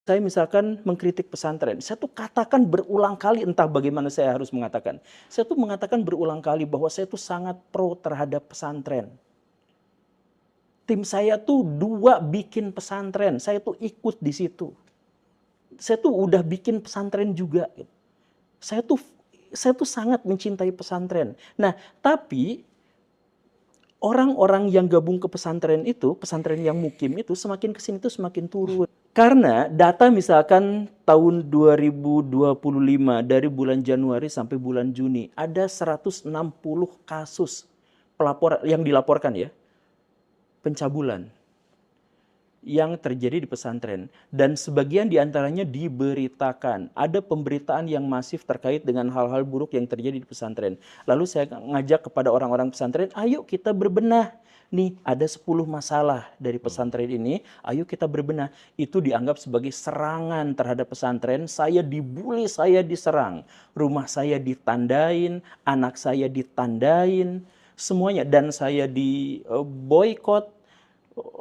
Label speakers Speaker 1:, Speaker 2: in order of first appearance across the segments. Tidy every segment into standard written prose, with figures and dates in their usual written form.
Speaker 1: Saya misalkan mengkritik pesantren, saya tuh katakan berulang kali, entah bagaimana saya harus mengatakan. Saya tuh mengatakan berulang kali bahwa saya tuh sangat pro terhadap pesantren. Tim saya tuh 2 bikin pesantren, saya tuh ikut di situ. Saya tuh udah bikin pesantren juga. Saya tuh saya tuh sangat mencintai pesantren. Nah, tapi orang-orang yang gabung ke pesantren itu, pesantren yang mukim itu semakin kesini tuh semakin turun. Karena data misalkan tahun 2025 dari bulan Januari sampai bulan Juni ada 160 kasus pelapor yang dilaporkan ya, pencabulan yang terjadi di pesantren, dan sebagian diantaranya diberitakan. Ada pemberitaan yang masif terkait dengan hal-hal buruk yang terjadi di pesantren. Lalu saya ngajak kepada orang-orang pesantren, ayo kita berbenah. Nih ada 10 masalah dari pesantren ini, ayo kita berbenah. Itu dianggap sebagai serangan terhadap pesantren. Saya dibully, saya diserang. Rumah saya ditandain, anak saya ditandain, semuanya. Dan saya di boykot.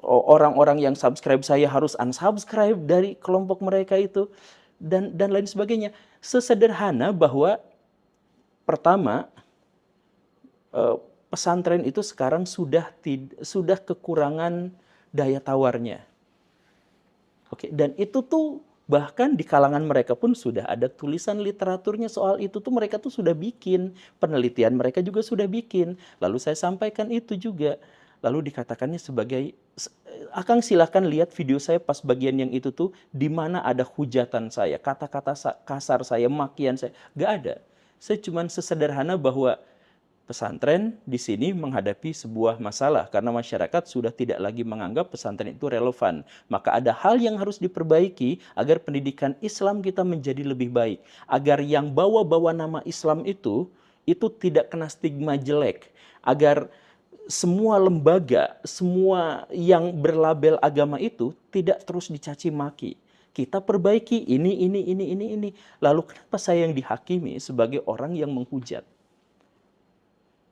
Speaker 1: Orang-orang yang subscribe saya harus unsubscribe dari kelompok mereka itu, dan lain sebagainya. Sesederhana bahwa pertama, pesantren itu sekarang sudah kekurangan daya tawarnya. Oke, dan itu tuh bahkan di kalangan mereka pun sudah ada tulisan literaturnya soal itu tuh, mereka tuh sudah bikin, penelitian mereka juga sudah bikin. Lalu saya sampaikan itu juga. Lalu dikatakannya sebagai, Akang silahkan lihat video saya pas bagian yang itu tuh, di mana ada hujatan saya, kata-kata kasar saya, makian saya. Gak ada. Saya cuman sesederhana bahwa pesantren di sini menghadapi sebuah masalah karena masyarakat sudah tidak lagi menganggap pesantren itu relevan. Maka ada hal yang harus diperbaiki agar pendidikan Islam kita menjadi lebih baik. Agar yang bawa-bawa nama Islam itu tidak kena stigma jelek. Agar semua lembaga, semua yang berlabel agama itu tidak terus dicaci maki. Kita perbaiki ini. Lalu kenapa saya yang dihakimi sebagai orang yang menghujat?